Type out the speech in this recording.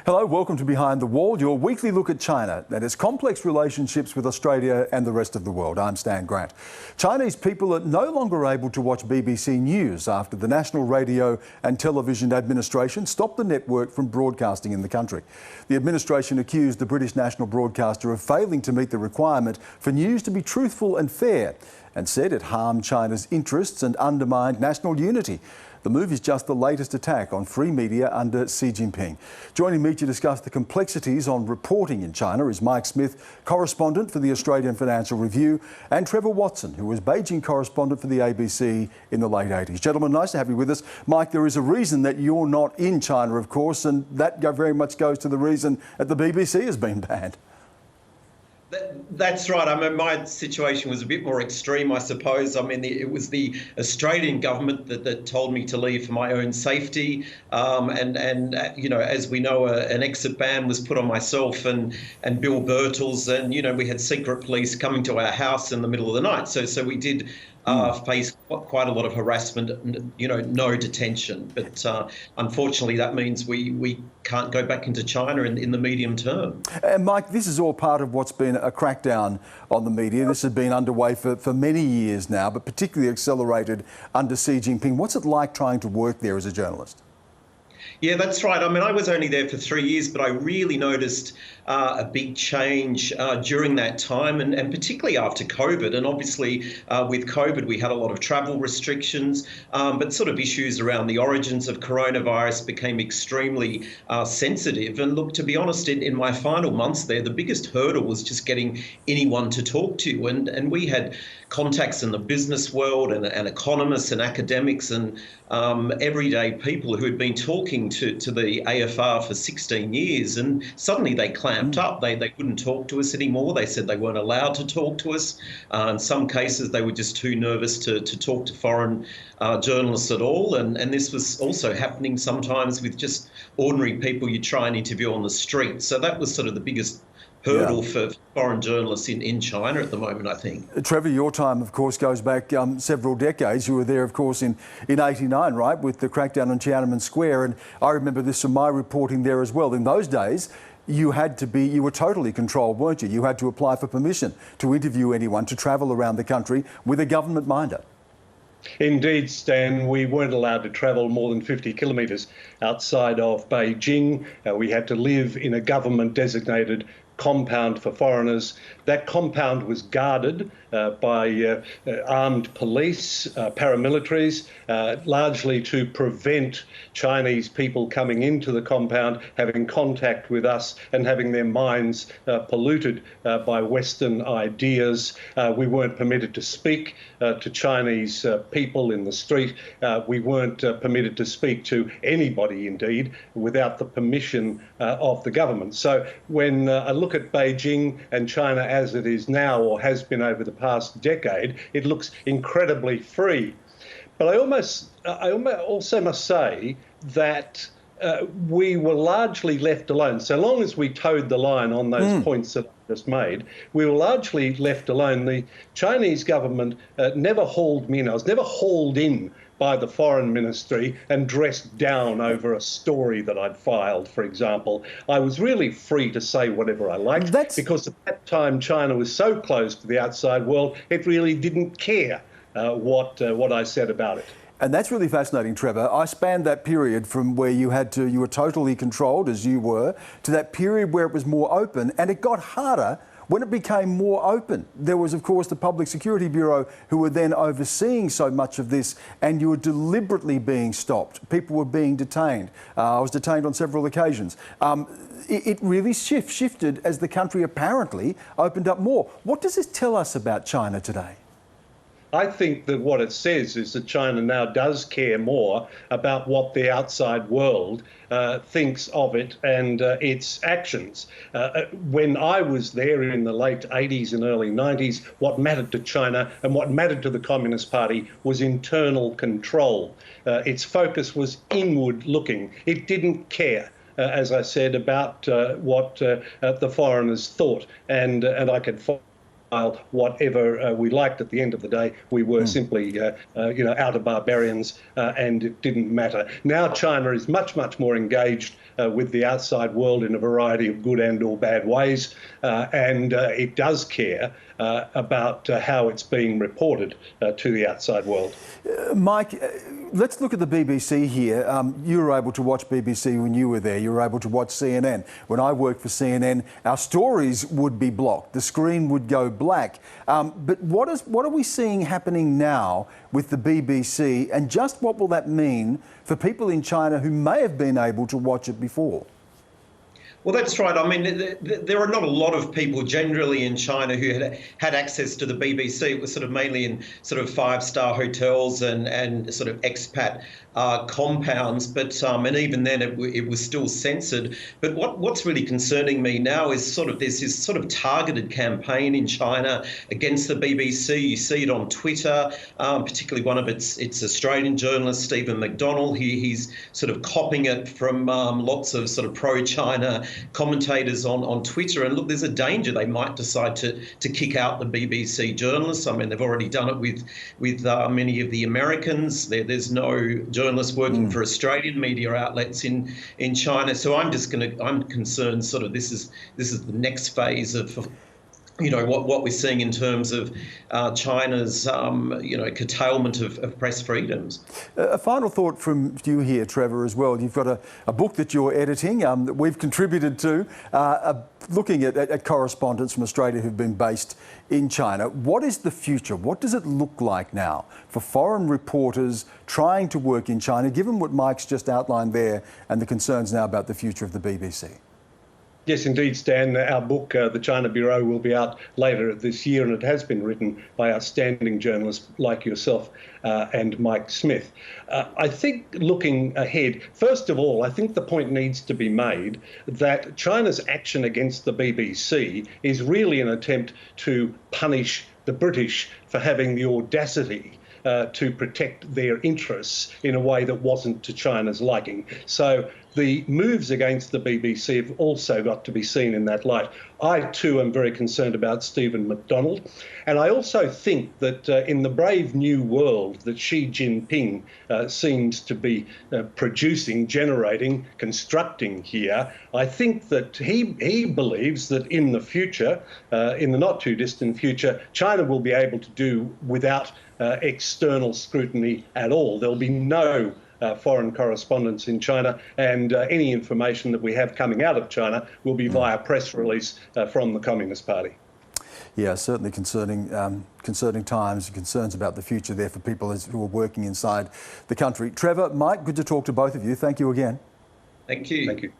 Hello, welcome to Behind the Wall, your weekly look at China and its complex relationships with Australia and the rest of the world. I'm Stan Grant. Chinese people are no longer able to watch BBC News after the National Radio and Television Administration stopped the network from broadcasting in the country. The administration accused the British national broadcaster of failing to meet the requirement for news to be truthful and fair, and said it harmed China's interests and undermined national unity. The move is just the latest attack on free media under Xi Jinping. Joining me to discuss the complexities on reporting in China is Mike Smith, correspondent for the Australian Financial Review, and Trevor Watson, who was Beijing correspondent for the ABC in the late 80s. Gentlemen, nice to have you with us. Mike, there is a reason that you're not in China, of course, and that very much goes to the reason that the BBC has been banned. That's right. I mean, my situation was a bit more extreme, I suppose. I mean, it was the Australian government that told me to leave for my own safety. You know, as we know, an exit ban was put on myself and Bill Birtles, and, you know, we had secret police coming to our house in the middle of the night. So we did face quite a lot of harassment and, you know, no detention. But unfortunately, that means we can't go back into China in the medium term. And Mike, this is all part of what's been a crackdown on the media. This has been underway for many years now, but particularly accelerated under Xi Jinping. What's it like trying to work there as a journalist? Yeah, that's right. I mean, I was only there for 3 years, but I really noticed a big change during that time, and particularly after COVID. And obviously, with COVID, we had a lot of travel restrictions, but sort of issues around the origins of coronavirus became extremely sensitive. And look, to be honest, in my final months there, the biggest hurdle was just getting anyone to talk to. And we had contacts in the business world and economists and academics and everyday people who had been talking to the AFR for 16 years, and suddenly they clamped up. They wouldn't talk to us anymore. They said they weren't allowed to talk to us. In some cases, they were just too nervous to talk to foreign journalists at all. And this was also happening sometimes with just ordinary people you try and interview on the street. So that was sort of the biggest hurdle for foreign journalists in China at the moment, I think. Trevor, your time, of course, goes back several decades. You were there, of course, in 89, right, with the crackdown on Tiananmen Square. And I remember this from my reporting there as well. In those days, you were totally controlled, weren't you? You had to apply for permission to interview anyone, to travel around the country with a government minder. Indeed, Stan, we weren't allowed to travel more than 50 kilometres outside of Beijing. We had to live in a government-designated compound for foreigners. That compound was guarded by armed police, paramilitaries, largely to prevent Chinese people coming into the compound, having contact with us and having their minds polluted by Western ideas. We weren't permitted to speak to Chinese people in the street. We weren't permitted to speak to anybody, indeed, without the permission of the government. So when I look at Beijing and China as it is now, or has been over the past decade, it looks incredibly free. But I also must say that we were largely left alone. So long as we towed the line on those points that I just made, we were largely left alone. The Chinese government never hauled me in. I was never hauled in by the foreign ministry and dressed down over a story that I'd filed, for example. I was really free to say whatever I liked because at that time China was so close to the outside world, it really didn't care what I said about it. And that's really fascinating, Trevor. I spanned that period from where you were totally controlled, as you were, to that period where it was more open, and it got harder when it became more open. There was, of course, the Public Security Bureau who were then overseeing so much of this, and you were deliberately being stopped. People were being detained. I was detained on several occasions. It really shifted as the country apparently opened up more. What does this tell us about China today? I think that what it says is that China now does care more about what the outside world thinks of it and its actions. When I was there in the late 80s and early 90s, what mattered to China and what mattered to the Communist Party was internal control. Its focus was inward looking. It didn't care, as I said, about what the foreigners thought. And I could whatever we liked at the end of the day. We were simply, outer barbarians, and it didn't matter. Now China is much, much more engaged with the outside world in a variety of good and or bad ways, and it does care about how it's being reported to the outside world. Mike, let's look at the BBC here. You were able to watch BBC when you were there. You were able to watch CNN. When I worked for CNN, our stories would be blocked. The screen would go black. But what are we seeing happening now with the BBC, and just what will that mean for people in China who may have been able to watch it before? Well, that's right. I mean, there are not a lot of people generally in China who had access to the BBC. It was sort of mainly in sort of five-star hotels and sort of expat compounds, but and even then it was still censored. But what's really concerning me now is sort of there's this sort of targeted campaign in China against the BBC. You see it on Twitter, particularly one of its Australian journalists, Stephen McDonnell. He's sort of copying it from lots of sort of pro-China commentators on Twitter. And look, there's a danger they might decide to kick out the BBC journalists. I mean, they've already done it with many of the Americans. There's no journalists working for Australian media outlets in China. So I'm concerned sort of this is the next phase of what we're seeing in terms of China's curtailment of press freedoms. A final thought from you here, Trevor, as well. You've got a book that you're editing that we've contributed to, looking at correspondents from Australia who've been based in China. What is the future? What does it look like now for foreign reporters trying to work in China, given what Mike's just outlined there and the concerns now about the future of the BBC? Yes, indeed, Stan. Our book, The China Bureau, will be out later this year, and it has been written by outstanding journalists like yourself and Mike Smith. I think looking ahead, first of all, I think the point needs to be made that China's action against the BBC is really an attempt to punish the British for having the audacity to protect their interests in a way that wasn't to China's liking. So the moves against the BBC have also got to be seen in that light. I, too, am very concerned about Stephen McDonnell. And I also think that in the brave new world that Xi Jinping seems to be generating, constructing here, I think that he believes that in the future, in the not too distant future, China will be able to do without external scrutiny at all. There'll be no foreign correspondents in China, and any information that we have coming out of China will be via press release from the Communist Party. Yeah, certainly concerning times and concerns about the future there for people who are working inside the country. Trevor, Mike, good to talk to both of you. Thank you again. Thank you. Thank you.